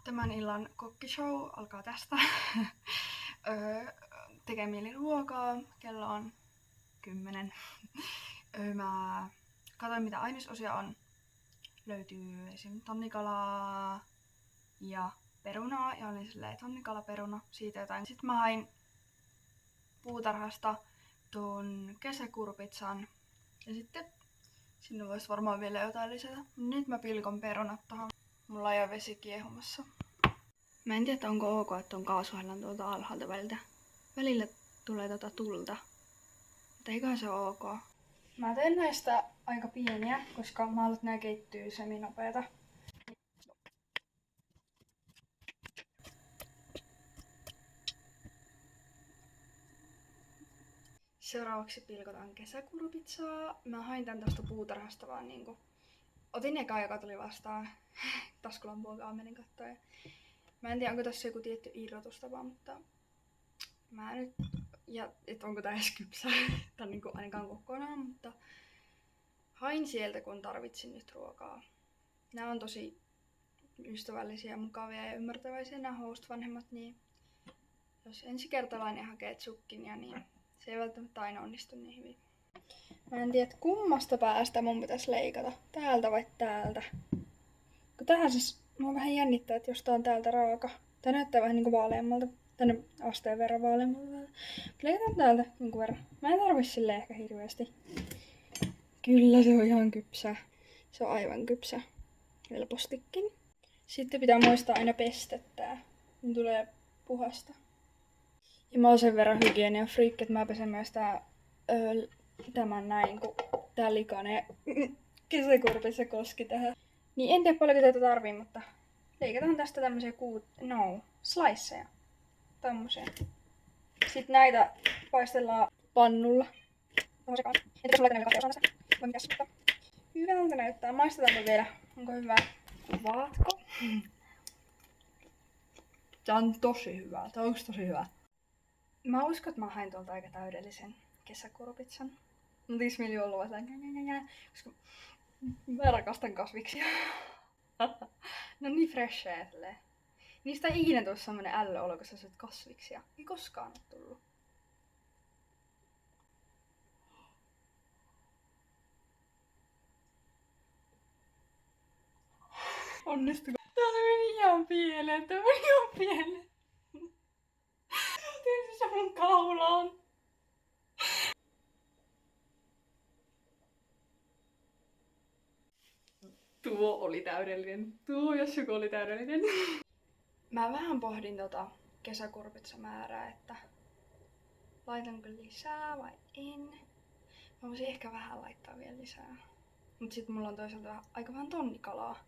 Tämän illan kokkishow alkaa tästä. Tekee mieli ruokaa. Kello on 10. Mä katsoin mitä ainesosia on. Löytyy esim. Tonnikalaa ja perunaa. Ja olin silleen tonnikalaperuna, siitä jotain. Sitten mä hain puutarhasta tuon kesäkurpitsan. Ja sitten sinne voisi varmaan vielä jotain lisätä. Nyt mä pilkon perunat tohon. Mulla ei ole vesi kiehumassa. Mä en tiedä, onko ok, että on kaasuhallan tuolta alhaalta välillä tulee tulta. Mutta eiköhän se ole ok. Mä teen näistä aika pieniä, koska mä haluan, että nää keittyy seminopeeta. Seuraavaksi pilkotaan kesäkurpitsaa. Mä hain tän tosta puutarhasta vaan niinku. Otin eka, joka tuli vastaan. Taskulampuakaan menin kattoon. Mä en tiedä, onko tässä joku tietty irrotustapa, mutta mä nyt, ja et onko tää edes kypsä, tai niinku ainakaan kokonaan, mutta hain sieltä, kun tarvitsin nyt ruokaa. Nää on tosi ystävällisiä, mukavia ja ymmärtäväisiä nämä host-vanhemmat, niin jos ensikertalainen hakee tsukkinia, niin se ei välttämättä aina onnistu niin hyvin. Mä en tiedä, kummasta päästä mun pitäisi leikata, täältä vai täältä. Kun tähän siis mua vähän jännittää, että jos tää on täältä raaka. Tää näyttää vähän niinku vaaleammalta. Tänne asteen verran vaaleammalta. Leikataan täältä jonkun verran. Mä en tarvi silleen ehkä hirveästi. Kyllä se on ihan kypsä. Se on aivan kypsä. Helpostikin. Sitten pitää muistaa aina pestä tää. Niin tulee puhasta. Ja mä oon sen verran hygienia-freak, että mä pesen myös tämän näin, kun tää likainen kesäkurpissa koski tähän. Niin en tiedä paljonko tätä tarvii, mutta leikataan tästä tämmösiä sliceja. Tommosia. Sitten näitä paistellaan pannulla. Entä sulla näitä kahtia osana? Voi mikä sutta. Hyvältä näyttää. Maistetaanko vielä? Onko hyvä? Kuvaatko? Tää on tosi hyvää. Tää onks tosi hyvä? Mä uskon, että mä hain tuolta aika täydellisen kesäkurpitsan. Mut eikö mieli ollut vaan koska mä rakastan kasviksia. No niin freshejä silleen. Niistä ei ikinä tuu semmonen ällöolo, kun sä syöt kasviksia. Ei koskaan oo tullut. Onnistuko? Tää meni ihan pieleen. Tietysti se mun kaulaan. Tuo oli täydellinen. Tuo jos joku oli täydellinen. Mä vähän pohdin kesäkurpitsamäärää, että laitanko lisää vai en. Mä voisin ehkä vähän laittaa vielä lisää. Mut sit mulla on toisaalta aika vähän tonnikalaa.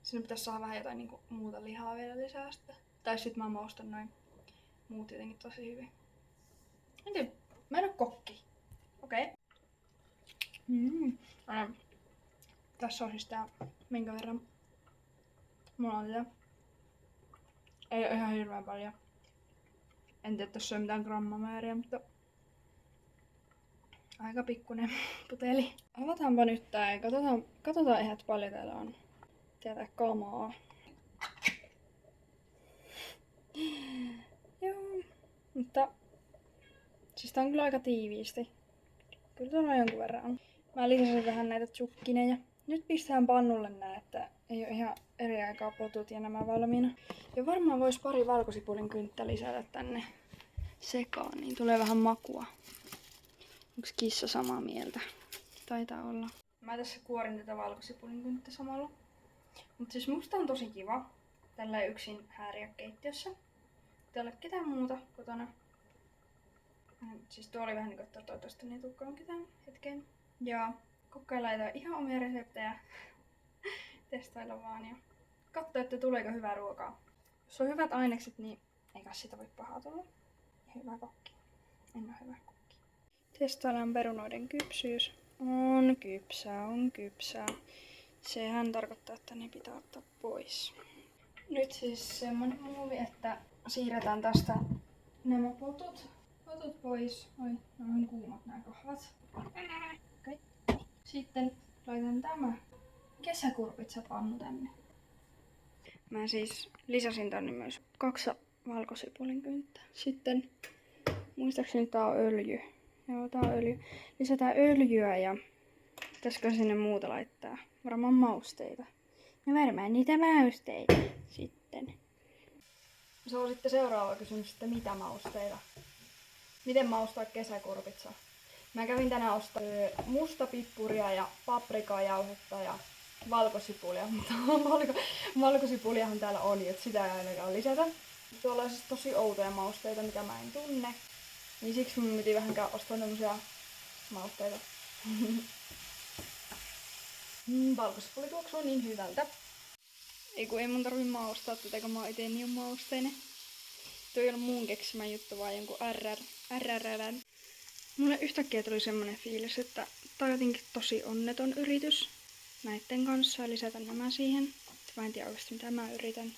Sinne pitäis saada vähän jotain niinku muuta lihaa vielä lisää sitten. Tai sit mä maustan noin muut jotenkin tosi hyvin. En tiedä, mä en oo kokki. Okei. Tässä on siis tää, minkä verran mulla on tätä. Ei oo ihan hirveän paljon. En tiedä, tossa ei mitään grammamääriä, mutta aika pikkunen puteli. Avataanpa nyt tää ja katsotaan ihan, että paljon täällä on tätä kamaa. Joo, mutta siis tää on kyllä aika tiiviisti. Kyllä tuolla jonkun verran on. Mä lisäsin vähän näitä tsukkineja. Nyt pistään pannulle nää, että ei oo ihan eri aikaa potut ja nämä valmiina. Ja varmaan vois pari valkosipulin kynttä lisätä tänne sekaan, niin tulee vähän makua. Onks kissa samaa mieltä? Taitaa olla. Mä tässä kuorin tätä valkosipulin kynttä samalla. Mut siis musta on tosi kiva tällä yksin hääriä keittiössä. Ei ole ketään muuta kotona. Siis tuo oli vähän niinku, että toivottavasti ei tulekaan ketään hetkeen. Ja kokkaillaan ihan omia reseptejä. Testailla vaan ja katsoa, että tuleeko hyvää ruokaa. Jos on hyvät ainekset, niin eikä sitä voi pahaa tulla. Ja hyvä kokki. En oo hyvä kokki. Testaillaan perunoiden kypsyys. On kypsää. Sehän tarkoittaa, että ne pitää ottaa pois. Nyt siis semmonen muuvi, että siirretään tästä nämä potut pois. Oi, ne on kuumat nää kahvat. Okay. Sitten laitan tämä kesäkurpitsapannu tänne. Mä siis lisäsin tänne myös 2 valkosipulin kynttä. Sitten muistaakseni tää on öljy. Joo, tää on öljy. Lisätään öljyä ja pitäisikö sinne muuta laittaa? Varmaan mausteita. No varmaan niitä mausteita sitten. Se on sitten seuraava kysymys, että mitä mausteita? Miten maustaa kesäkurpitsa? Mä kävin tänään ostamaan mustapippuria ja paprikajauhetta ja valkosipulia, mutta valkosipuliahan täällä on, että sitä ei ainakaan lisätä. Tuolla on siis tosi outoja mausteita, mitä mä en tunne. Niin siksi mun piti vähän ostaa tämmösiä mausteita. Valkosipuli tuoksuu niin hyvältä. Ei mun tarvi maustaa tätä, kun mä oon ite niin mausteinen. Toi ei ollut mun keksimä juttu, vaan jonkun RRR. Mulle yhtäkkiä tuli semmonen fiilis, että tää on jotenkin tosi onneton yritys näitten kanssa ja lisätä nämä siihen. Mä en tiedä oikeesti mitä mä yritän.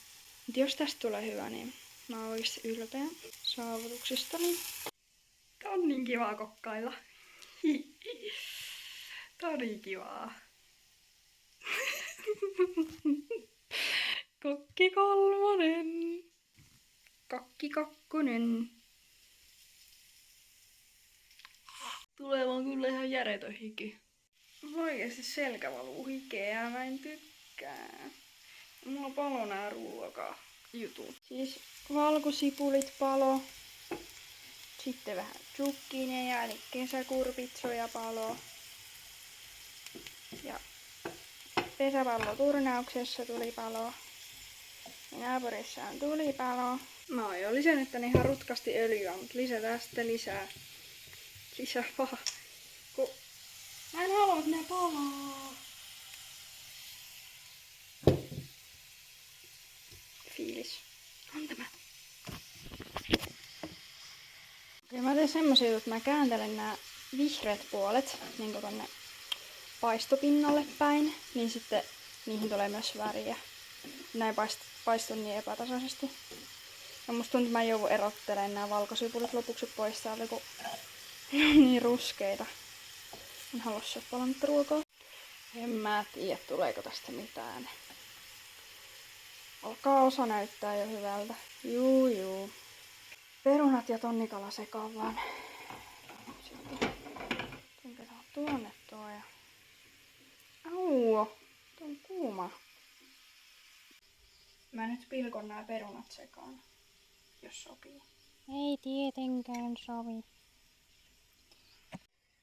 Mutta jos tästä tulee hyvä, niin mä oon oikeesti ylpeä saavutuksistani. Tää on niin kivaa kokkailla. Tää on niin kivaa. Kokki 3. Kokki 2. Tulee vaan kyllä ihan järjetön hiki. Oikeesti selkä valuu hikeä, mä en tykkää. Mulla palo nää ruokajutut. Siis valkosipulit palo. Sitten vähän zucchineja eli kesäkurpitsoja palo. Ja pesäpalloturnauksessa tuli palo. Ja naapurissa on tulipalo. Mä oon jo lisännyt tänne ihan rutkasti öljyä, mutta lisätään sitten lisää. Lisää vaan. Kun mä en halua, että nää palaa. Fiilis. On tämä. Ja mä teen semmosia juttuja, että mä kääntelen nää vihreät puolet niin tonne paistopinnalle päin, niin sitten niihin tulee myös väriä. Näin paistuu niin epätasaisesti. Ja musta tuntuu, että mä joudun erottelemaan nämä valkosipulit lopuksi pois täältä, kun ne on niin ruskeita. En halua syödä palannutta ruokaa. En mä tiedä, tuleeko tästä mitään. Alkaa osa näyttää jo hyvältä. Juu. Perunat ja tonnikala sekaan vaan. Sitten tunketaan tuonne tuo ja... Au! Tuo on kuuma. Mä nyt pilkon nää perunat sekaan, jos sopii. Ei tietenkään sovi.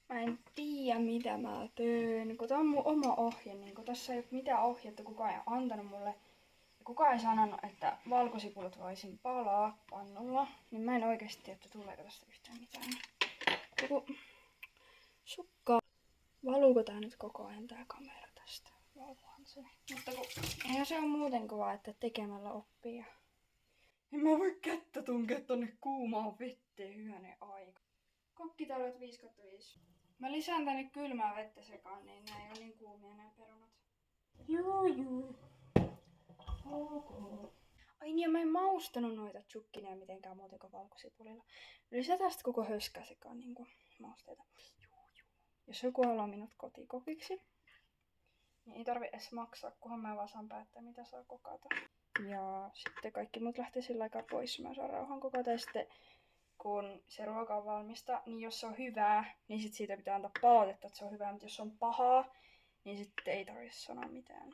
Mä en tiedä mitä mä teen, kun tää on mun oma ohje, niin kun tässä ei ole mitään ohjetta, kukaan ei antanut mulle. Ja kukaan ei sanonut, että valkosipulit voisin palaa pannulla, niin mä en oikeesti tiedä, että tuleeko tästä yhtään mitään. Joku sukka. Valuuko tää nyt koko ajan tää kamera tästä? Valuuhan se. Mutta kun eihän se on muuten kova, että tekemällä oppii. En mä voi kättä tunkea tonne kuumaan vetteen hyvänen aika. Kokkitaulut 5/5. Mä lisään tänne kylmää vettä sekaan, niin nää ei oo niin kuumia nää perunat. Juu. Okay. Ai niin, mä en maustanut noita zucchineja mitenkään muuten kuin valkosipulilla. Lisätään sitten koko höskä sekaan niinku mausteita. Juu. Jos joku haluaa minut kotikokiksi, niin ei tarvi edes maksaa, kunhan mä vaan saan päättää mitä saa kokata. Ja sitten kaikki muut lähtee sillä aikaa pois, mä saan rauhan kokata. Ja sitten kun se ruoka on valmista, niin jos se on hyvää, niin sit siitä pitää antaa palautetta, että se on hyvää. Mutta jos se on pahaa, niin sitten ei tarvitse sanoa mitään.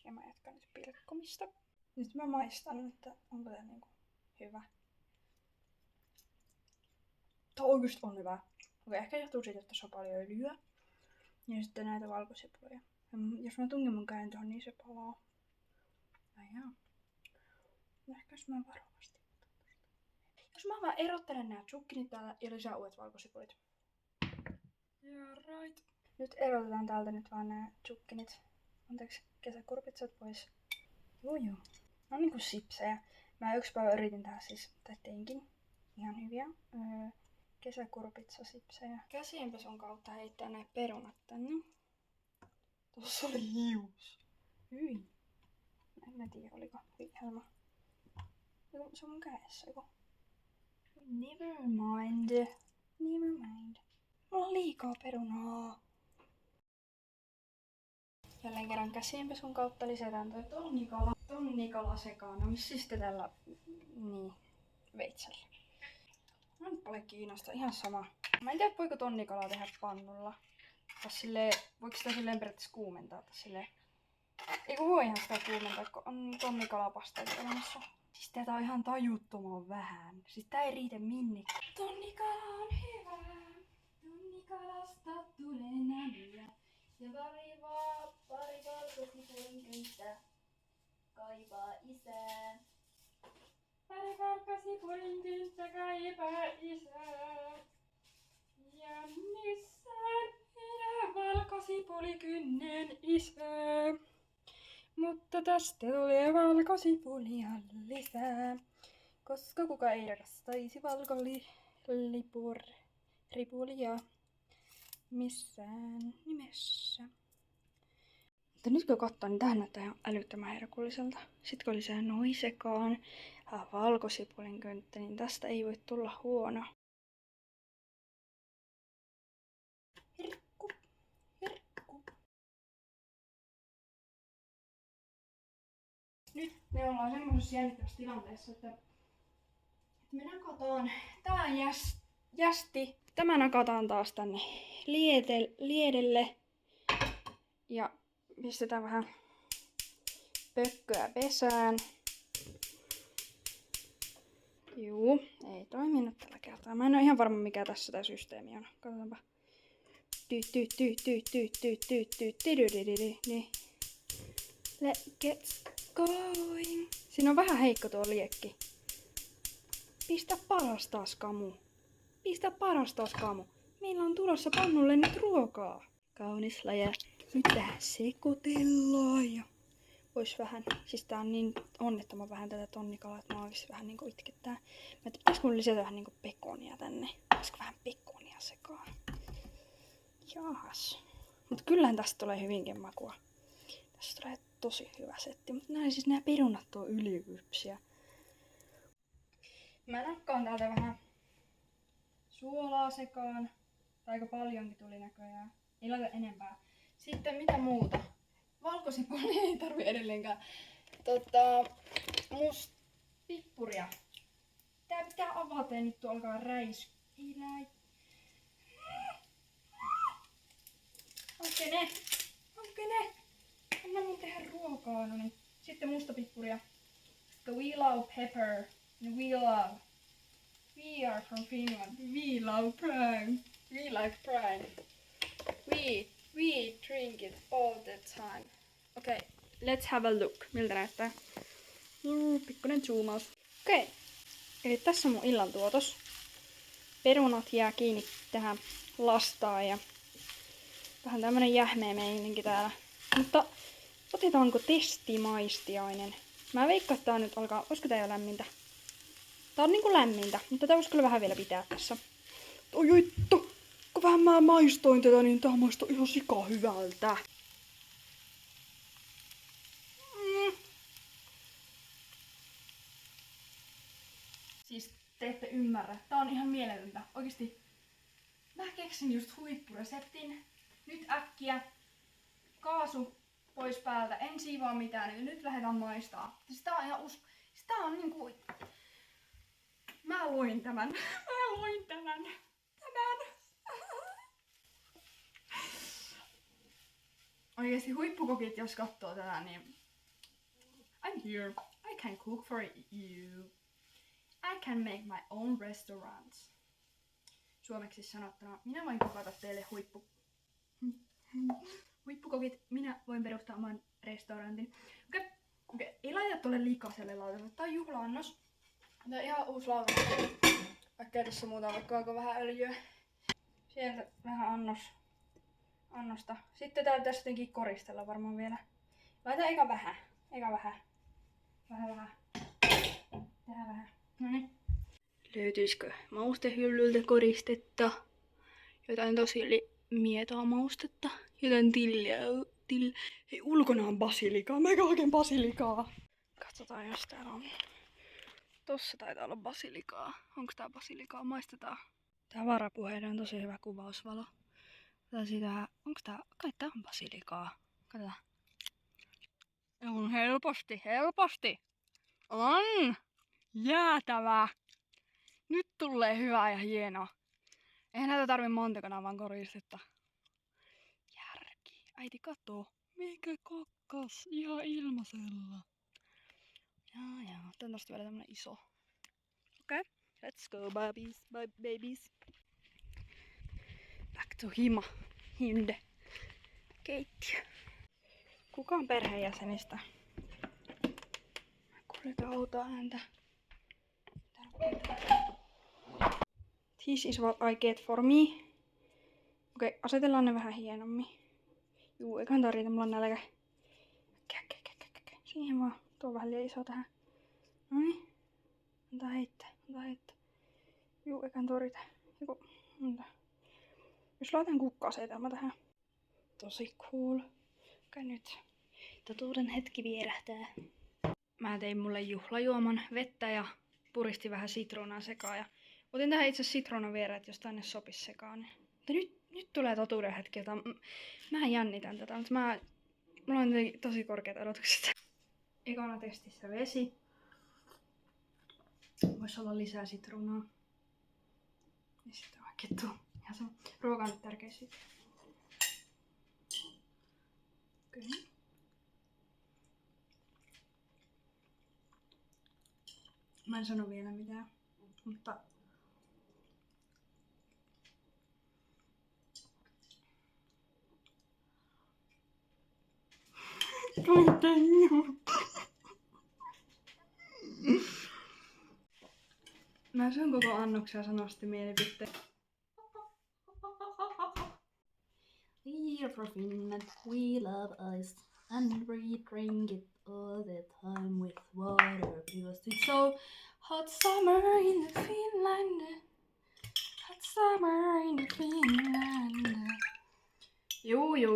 Ja mä jatkan nyt pilkkomista. Nyt mä maistan, että onko tää niinku hyvä. Tää oikeesti on hyvä. Okei, ehkä johtuu siitä, että tässä on paljon öljyä. Ja sitten näitä valkosipulia. Ja jos mä tungen mun käyn tuohon, niin se palaa. Aijaa. Ehkä jos mä varovasti. Jos mä vaan erottelen nää zucchinit täällä ja lisää uudet valkosipulit. Yeah, right. Nyt erotetaan täältä nyt vaan nää zucchinit. Anteeksi, kesäkurpitsat pois. Joo. No niinku sipsejä. Mä yksi päivä yritin tehdä siis, tai teinkin. Ihan hyviä. Kesäkurpitsasipsejä. Käsienpesun kautta heittää nää perunat tänne. Tossa oli hius. Hyi. En mä tiedä, oliko vihelma. Se on mun kädessä joku. Never mind. Mulla on liikaa perunaa. Jälleen kerran käsienpesun kautta lisätään toi tonnikala sekaan. No missä sitten tällä veitsellä? No nyt paljon kiinnosta, ihan sama. Mä en tiedä voiko tonnikalaa tehdä pannulla. Voiko sitä silleen periaatteessa kuumentaa? Ei kun voihan sitä kuumentaa, kun on tonnikalapasteita olemassa. Siis tätä on ihan tajuttoman vähän. Siis tää ei riitä minnekään. Tonnikala on hyvä. Tonnikalasta tulee nämiä. Ja pari valkosipuolin kynttä kaipaa isää. Pari valkosipuolin kynttä kaipaa isää. Ja missään minä valkosipulikynnen isää. Mutta tästä tulee valkosipulia lisää. Koska kuka ei rakastaisi valkoripulia missään nimessä. Mutta nyt kun katsoo, niin tähän näyttää ihan älyttömän herkulliselta. Sitten kun lisää noisekaan valkosipulin könttä, niin tästä ei voi tulla huono. Herkku, herkku. Nyt me ollaan semmoisessa jännittävässä tilanteessa, että me nakataan tää jästi. Tämä nakataan taas tänne liedelle. Ja pistetään vähän pökköä pesään. Juu, ei toiminut tällä kertaa. Mä en oo ihan varma mikä tässä tää systeemi on. Katsotaanpa. Let's get going. Siinä on vähän heikko tuo liekki. Pistä paras taas, Kamu. Pistä paras taas, Kamu. Meillä on tulossa pannulle nyt ruokaa. Kaunis läjä. Nyt tähän sekoitellaan ja vois vähän, siis tää on niin onnettoman vähän tätä tonnikalaa, että mä oikeesti vähän niinku itkettää. Pitäisikö mun lisätä vähän niinku pekonia tänne? Pitäisikö vähän pekonia sekaan? Jahas. Mut kyllähän tästä tulee hyvinkin makua. Tästä tulee tosi hyvä setti, mutta nää perunat on ylikypsiä. Mä nakkaan täältä vähän suolaa sekaan. Tai aika paljonkin tuli näköjään. Ei laita enempää. Sitten mitä muuta? Valkosipuli ei tarvi edelleenkään. Pippuria. Tää pitää avata ja nyt tuo alkaa räiskillä. Hankene. Anna mun tehdä ruokaa. No niin. Sitten mustapippuria. We love pepper. We are from Finland. We love prime. We like prime. We drink it all the time. Okay, let's have a look. Miltä näyttää? Pikkuinen zoomaus. Okei. Eli tässä on mun illan tuotos. Perunat jää kiinni tähän lastaan ja vähän tämmönen jähmeä meininki täällä. Mutta otetaanko testimaistiainen? Mä veikkaan, että tää nyt alkaa... Olisiko tää jo lämmintä? Tää on niinku lämmintä, mutta tää voisi kyllä vähän vielä pitää tässä. Oi vittu! Kun vähän mä maistoin tätä, niin tää maistuu ihan sika hyvältä. Siis te ette ymmärrä. Tää on ihan mieletöntä. Oikeesti mä keksin just huippureseptin. Nyt äkkiä. Kaasu pois päältä. En siivoa mitään. Nyt lähdetään maistaa. Siis tää on ihan siis tää on niinku... Mä luin tämän. Oikeesti huippukokit, jos katsoo tätä, niin I'm here. I can cook for you. I can make my own restaurants. Suomeksi sanottuna, minä voin kokata teille huippukokit. Minä voin perustaa oman restaurantin. Okei. Ei laita tuolle liikaselle lautalle. Tää on juhla-annos. Tää on ihan uusi lauta. Vaikka ei tässä muuta, vaikka onko vähän öljyä. Sieltä vähän annosta. Sitten tää tässä jotenkin koristella varmaan vielä. Laita eka vähän. Vähän. Tähän vähän. Noniin. Löytyisikö maustehyllyltä koristetta? Jotain tosi mietoa maustetta. Jotain Hei, ulkona on basilikaa. Mä haken basilikaa. Katsotaan jos täällä on. Tossa taitaa olla basilikaa. Onko tää basilikaa? Maistetaan. Tää varapuheiden on tosi hyvä kuvausvalo. Katsotaan siitä. Onko tää? Kai tää on basilikaa. Katsotaan. helposti. On jäätävää. Nyt tulee hyvää ja hienoa. Eihän näitä tarvi monta kanavan koristetta. Järki. Äiti kato. Mikä kakkas? Ihan ilmasella. Jaa. Tän tosta vielä tämmönen iso. Okei. Let's go babies. Back to Hinde. Keittiö. Kukaan perheenjäsenistä? Kuuletaan outoa ääntä. This is what I get for me. Okei, asetellaan ne vähän hienommin. Juu, eiköhän tarvita, mulla on nälkä. Siihen vaan. Tuo on vähän liian iso tähän. Noin. Antaa heittää. Juu, eiköhän torita. Jos laitan kukka-asetelma tähän. Tosi cool. Okei, nyt. Totuuden hetki vierähtää. Mä tein mulle juhlajuoman vettä ja puristin vähän sitruunaa sekaan. Ja otin tähän itse sitruunan viereen, että jos tänne sopisi sekaan. Mutta nyt tulee totuuden hetki, jota mä jännitän tätä, mutta mulla on tosi korkeat odotukset. Ekana testissä vesi. Voisi olla lisää sitruunaa. Ja sitten oikein tuo. Ihan se ruoka on nyt tärkeä siitä. Okei. Mä en sano vielä mitään, mutta mä syön koko annoksen ja sanon sitten mielipitteen. We are from Finland, we love ice, and we drink it all the time with water, because it's so hot summer in Finland. Hot summer in Finland. Juu.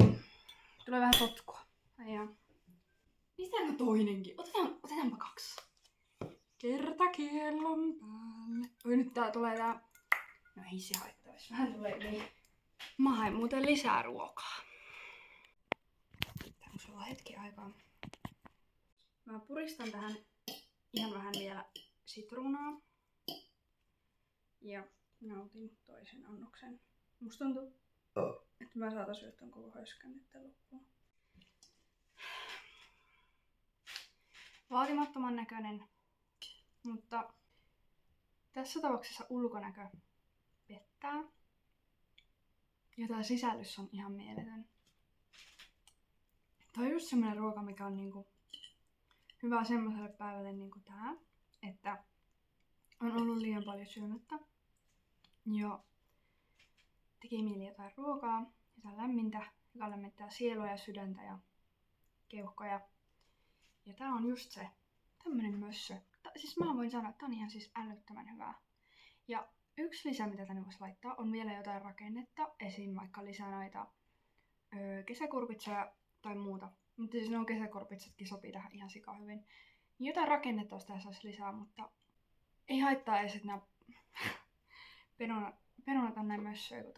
Tulee vähän potkua. Aijaa. Pitääkö toinenkin? Otetaanpa 2. Kertakiellon päälle. Oi, nyt tulee tää. No ei se haittaa, jos vähän tulee yli. Mä hain muuten lisää ruokaa. Täällä on hetki aikaa. Mä puristan tähän ihan vähän vielä sitruunaa. Ja nautin toisen annoksen. Musta tuntuu, että mä saatan syödä ton koko höskän nyt loppuun. Vaatimattoman näköinen, mutta tässä tapauksessa ulkonäkö pettää. Ja tää sisällys on ihan mieletön. Toi on just semmonen ruoka, mikä on niinku hyvä semmoiselle päivälle niinku tää, että on ollut liian paljon syömättä. Ja tekee mieli jotain ruokaa, jotain lämmintä, joka lämmittää sielua ja sydäntä ja keuhkoja. Ja tää on just se, tämmönen mössö. Siis mä voin sanoa, että tää on ihan siis älyttömän hyvää. Ja yksi lisä, mitä tänne voisi laittaa, on vielä jotain rakennetta. Esim. Vaikka lisää noita kesäkurpitsoja tai muuta. Mutta siis nuo kesäkurpitsatkin sopii tähän ihan sika hyvin. Jotain rakennetta jos tässä olisi lisää, mutta ei haittaa edes, että nämä perunat on näin mössöjä, kun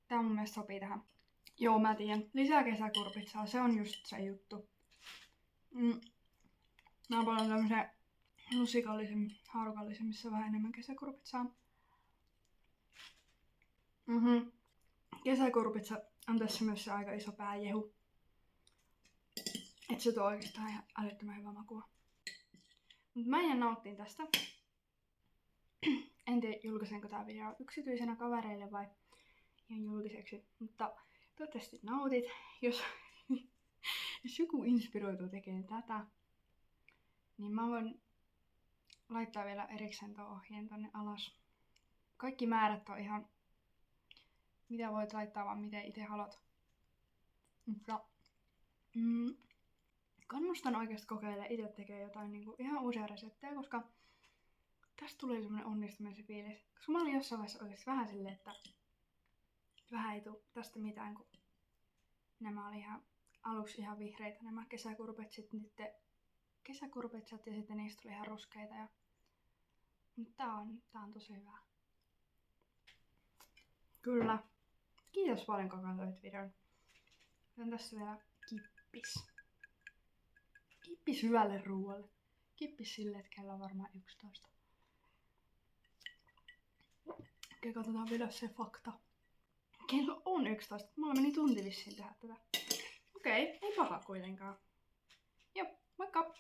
tää mun mielestä sopii tähän. Joo, mä tiedän. Lisää kesäkurpitsaa, se on just se juttu. Mä paljon tämmösen lusikallisen, haarukallisen, missä on vähän enemmän kesäkurpitsaa. Kesäkurpitsa on tässä myös se aika iso pääjehu. Et se tuo oikeastaan ihan älyttömän hyvä makua. Mut mä jään nauttiin tästä. En tiedä julkaisenko tää video yksityisenä kavereille vai ihan julkiseksi. Mutta toivottavasti nautit. Jos joku inspiroituu tekemään tätä, niin mä voin laittaa vielä erikseen tuon ohjeen tonne alas. Kaikki määrät on ihan mitä voit laittaa vaan miten itse haluat. Mutta kannustan oikeasti kokeilemaan itse tekee jotain niinku ihan uusia reseptejä, koska tästä tulee semmonen onnistumisen fiilis. Koska mä olin jossain vaiheessa oikeasti vähän silleen, että vähän ei tuu tästä mitään, kun nämä oli aluksi ihan vihreitä nämä kesäkurpitsat ja sitten niistä tuli ihan ruskeita. Mutta tää on tosi hyvä. Kyllä. Kiitos paljon kun katsoit videon. Otan tässä vielä kippis. kippis hyvälle ruoalle. Kippis silleen, että kello on varmaan 11. Okei, katsotaan vielä se fakta. Kello on 11. Mulla meni tunti vissiin tehdä tätä. Okei, ei paha kuitenkaan. Joo, moikka!